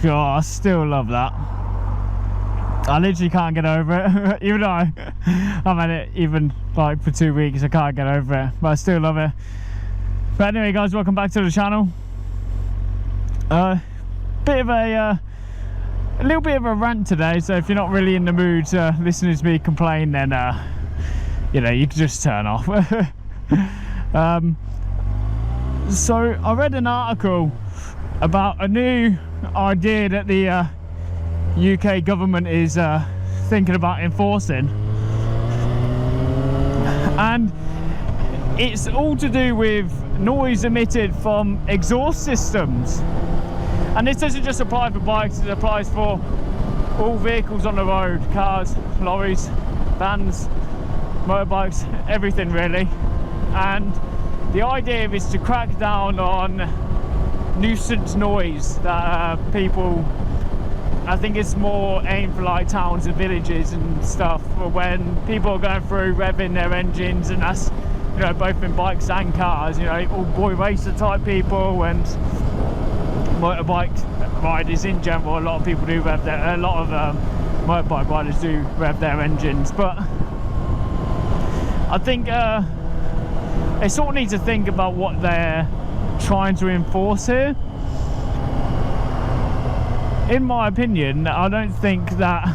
God, I still love that. I literally can't get over it. Even though I've had it even like for 2 weeks, I can't get over it, but I still love it. But anyway guys, welcome back to the channel. Bit of a little bit of a rant today, so if you're not really in the mood to listen to me complain, then you know, you can just turn off. So I read an article about a new idea that the UK government is thinking about enforcing, and it's all to do with noise emitted from exhaust systems. And this doesn't just apply for bikes, it applies for all vehicles on the road: cars, lorries, vans, motorbikes, everything really. And the idea is to crack down on nuisance noise that people, I think it's more aimed for like towns and villages and stuff, when people are going through revving their engines, and that's, you know, both in bikes and cars, you know, all boy racer type people and motorbike riders in general. A lot of people do rev their, a lot of motorbike riders do rev their engines, but I think they sort of need to think about what they're trying to enforce here. In my opinion, I don't think that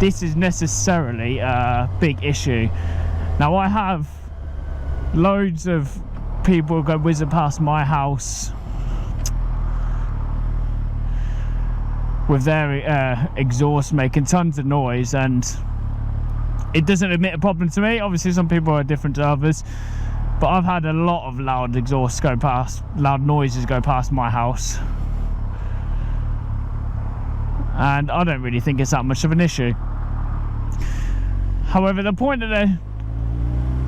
this is necessarily a big issue. Now, I have loads of people go whizzing past my house with their exhaust making tons of noise, and it doesn't admit a problem to me. Obviously some people are different to others, but I've had a lot of loud exhausts go past, loud noises go past my house, and I don't really think it's that much of an issue. However, the point that they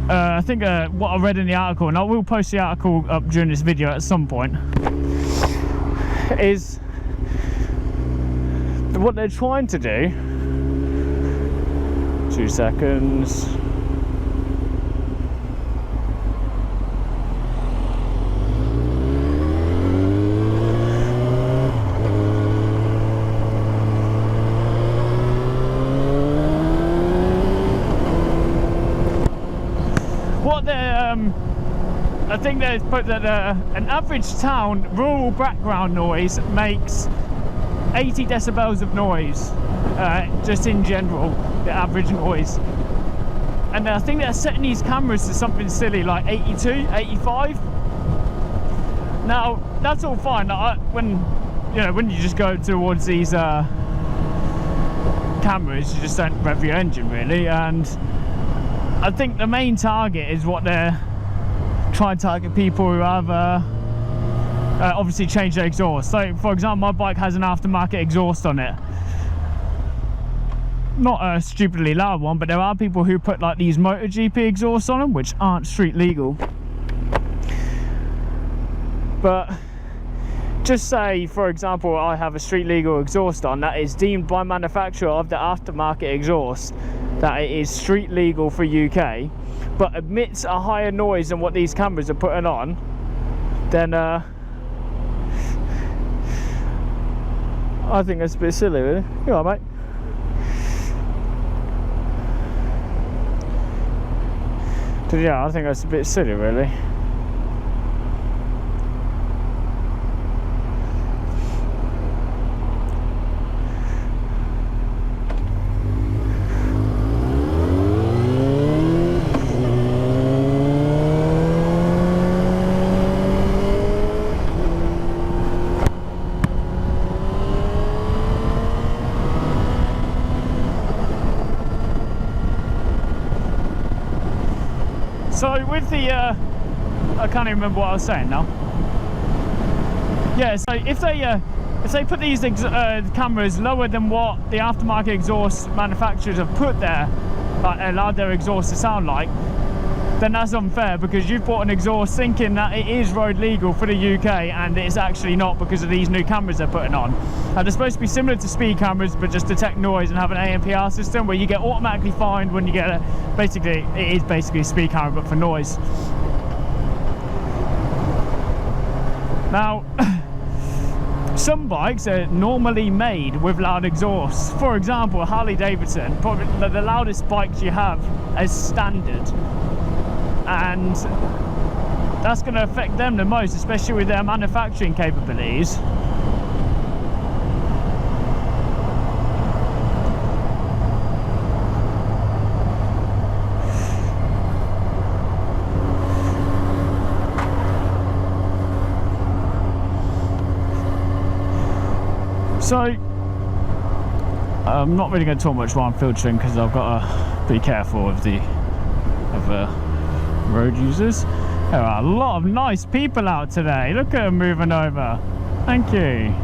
I think what I read in the article, and I will post the article up during this video at some point, is what they're trying to do. 2 seconds. What they're I think they've put that an average town rural background noise makes 80 decibels of noise, just in general, the average noise. And I think they're setting these cameras to something silly like 82, 85. Now, that's all fine. When you just go towards these cameras, you just don't rev your engine really. And I think the main target is what they're trying to target people who have obviously change their exhaust. So for example, my bike has an aftermarket exhaust on it, not a stupidly loud one, but there are people who put like these MotoGP exhausts on them, which aren't street legal. But just say, for example, I have a street legal exhaust on that is deemed by manufacturer of the aftermarket exhaust that it is street legal for UK, but emits a higher noise than what these cameras are putting on, then I think that's a bit silly, really. You all right, mate? So, yeah, I think that's a bit silly, really. So with the, I can't even remember what I was saying now. Yeah, so if they put these cameras lower than what the aftermarket exhaust manufacturers have put there, like allowed their exhaust to sound like, then that's unfair, because you've bought an exhaust thinking that it is road legal for the UK, and it's actually not because of these new cameras they're putting on. And they're supposed to be similar to speed cameras, but just detect noise and have an ANPR system where you get automatically fined when you get a, basically, it is basically a speed camera but for noise. Now, some bikes are normally made with loud exhausts. For example, Harley Davidson, probably the loudest bikes you have as standard, and that's going to affect them the most, especially with their manufacturing capabilities. So, I'm not really going to talk much while I'm filtering because I've got to be careful of the road users. There are a lot of nice people out today. Look at them moving over. Thank you.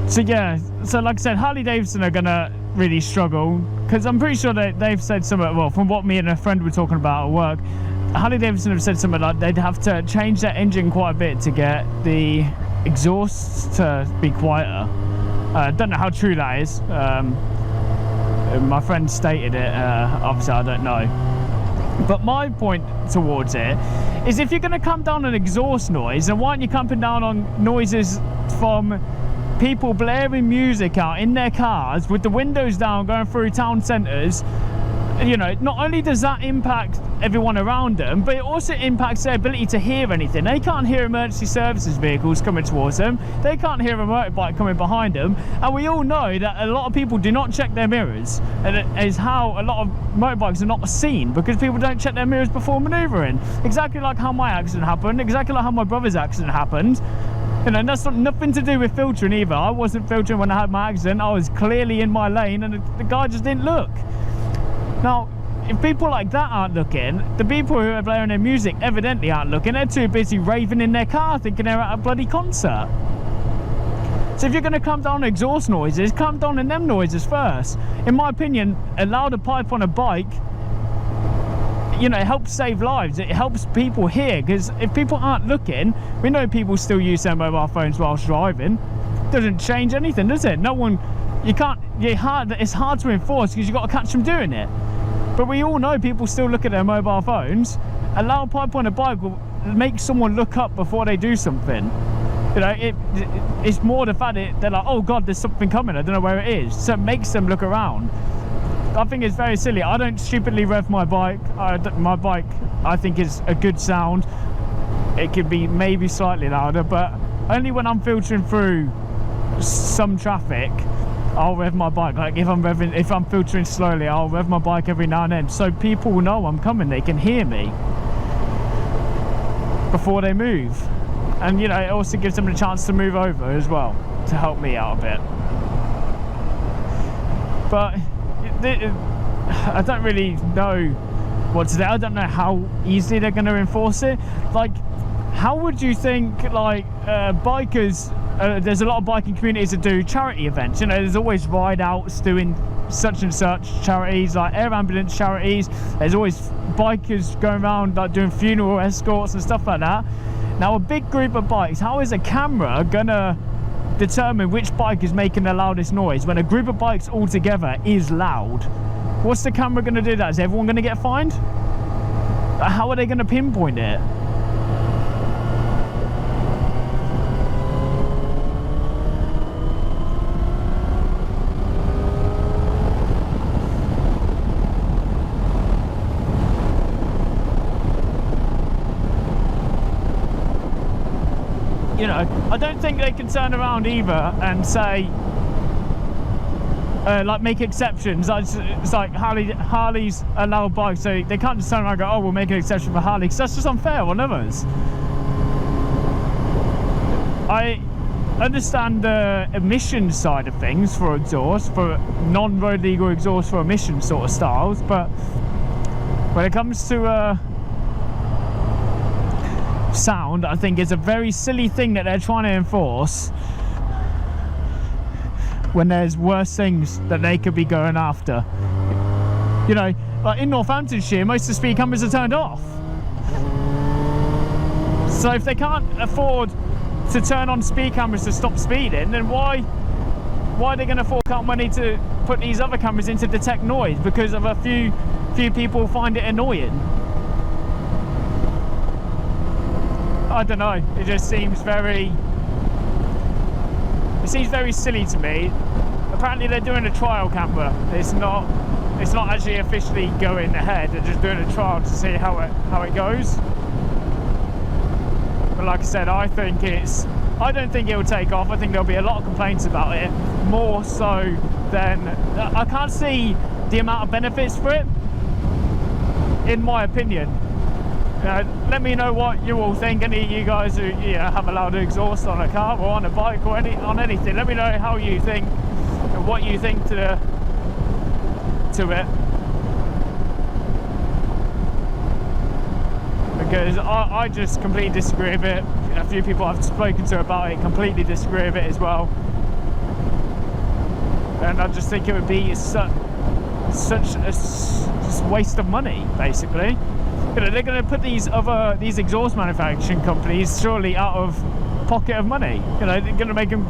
So yeah, so like I said, Harley Davidson are gonna really struggle, because I'm pretty sure that they've said something, well, from what me and a friend were talking about at work, Harley Davidson have said something like they'd have to change their engine quite a bit to get the exhausts to be quieter. Don't know how true that is. My friend stated it, obviously I don't know. But my point towards it is, if you're going to come down on exhaust noise, then why aren't you clamping down on noises from people blaring music out in their cars with the windows down going through town centres? You know, not only does that impact everyone around them, but it also impacts their ability to hear anything. They can't hear emergency services vehicles coming towards them. They can't hear a motorbike coming behind them. And we all know that a lot of people do not check their mirrors. And it is how a lot of motorbikes are not seen, because people don't check their mirrors before manoeuvring. Exactly like how my accident happened, exactly like how my brother's accident happened. You know, and that's nothing to do with filtering either. I wasn't filtering when I had my accident. I was clearly in my lane and the guy just didn't look. Now, if people like that aren't looking, the people who are blaring their music evidently aren't looking. They're too busy raving in their car thinking they're at a bloody concert. So if you're going to clamp down on exhaust noises, clamp down on them noises first. In my opinion, a louder pipe on a bike, you know, it helps save lives. It helps people hear, because if people aren't looking, we know people still use their mobile phones whilst driving. Doesn't change anything, does it? No one, you can't, it's hard to enforce because you've got to catch them doing it. But we all know people still look at their mobile phones. A loud pipe on a bike will make someone look up before they do something. You know, it's more the fact that they're like, oh God, there's something coming, I don't know where it is. So it makes them look around. I think it's very silly. I don't stupidly rev my bike. My bike, I think, is a good sound. It could be maybe slightly louder, but only when I'm filtering through some traffic, I'll rev my bike. Like if I'm filtering slowly, I'll rev my bike every now and then, so people know I'm coming. They can hear me before they move, and you know, it also gives them a chance to move over as well to help me out a bit. But I don't really know what to do. I don't know how easily they're going to enforce it. Like, how would you think, like, bikers, there's a lot of biking communities that do charity events. You know, there's always ride outs doing such and such charities, like air ambulance charities. There's always bikers going around like doing funeral escorts and stuff like that. Now, a big group of bikes, how is a camera gonna determine which bike is making the loudest noise when a group of bikes all together is loud? What's the camera going to do that? Is everyone going to get fined? How are they going to pinpoint it? You know, know, I don't think they can turn around either and say, like make exceptions. It's like Harley's allowed bikes, so they can't just turn around and go, oh, we'll make an exception for Harley, because that's just unfair on others. I understand the emission side of things for exhaust, for non-road legal exhaust for emission sort of styles, but when it comes to sound, I think it's a very silly thing that they're trying to enforce when there's worse things that they could be going after. You know, like in Northamptonshire, most of the speed cameras are turned off. So if they can't afford to turn on speed cameras to stop speeding, then why are they going to fork out money to put these other cameras in to detect noise because of a few people find it annoying? I don't know, it just seems very silly to me. Apparently they're doing a trial camera. It's not actually officially going ahead. They're just doing a trial to see how it goes. But like I said, I don't think it will take off. I think there'll be a lot of complaints about it, more so than I can't see the amount of benefits for it, in my opinion. Let me know what you all think. Any of you guys who have a loud exhaust on a car or on a bike or on anything, let me know how you think and what you think to it. Because I just completely disagree with it. A few people I've spoken to about it completely disagree with it as well. And I just think it would be such a waste of money, basically. You know, they're going to put these exhaust manufacturing companies surely out of pocket of money. You know, they're going to make them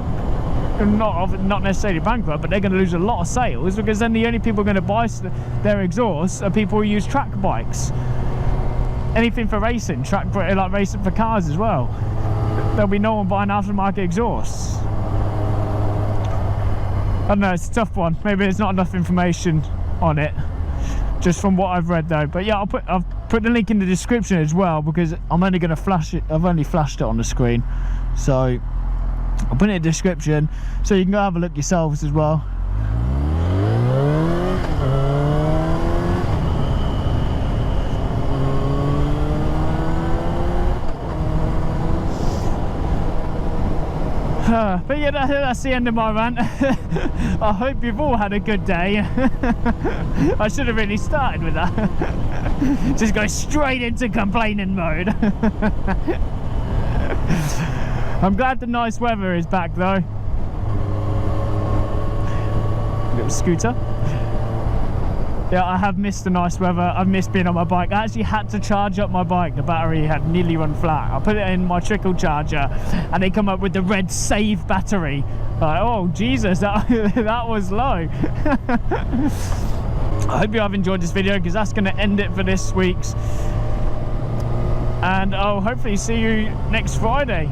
not necessarily bankrupt, but they're going to lose a lot of sales, because then the only people going to buy their exhausts are people who use track bikes. Anything for racing, like racing for cars as well. There'll be no one buying aftermarket exhausts. I don't know, it's a tough one. Maybe there's not enough information on it, just from what I've read though. But yeah, I've put the link in the description as well, because I'm only going to flash it. I've only flashed it on the screen, so I'll put it in the description so you can go have a look yourselves as well. But yeah, that's the end of my rant. I hope you've all had a good day. I should have really started with that. Just go straight into complaining mode. I'm glad the nice weather is back though. Little scooter. Yeah, I have missed the nice weather. I've missed being on my bike. I actually had to charge up my bike. The battery had nearly run flat. I put it in my trickle charger and they come up with the red save battery. Like, oh Jesus, that was low. I hope you have enjoyed this video, because that's going to end it for this week's. And I'll hopefully see you next Friday.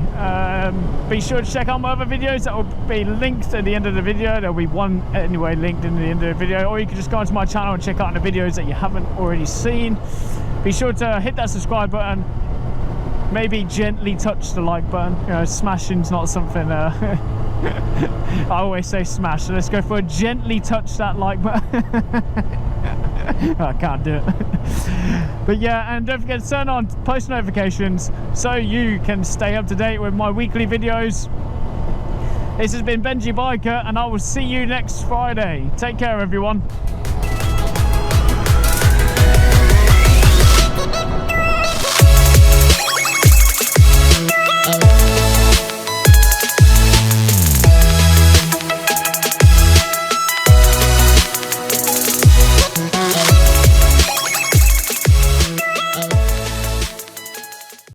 Be sure to check out my other videos that will be linked at the end of the video. There'll be one anyway linked in the end of the video, or you can just go onto my channel and check out the videos that you haven't already seen. Be sure to hit that subscribe button, maybe gently touch the like button. You know, smashing's not something I always say smash, so let's go for a gently touch that like button. I can't do it. But yeah, and don't forget to turn on post notifications so you can stay up to date with my weekly videos. This has been Benjibiker, and I will see you next Friday. Take care, everyone.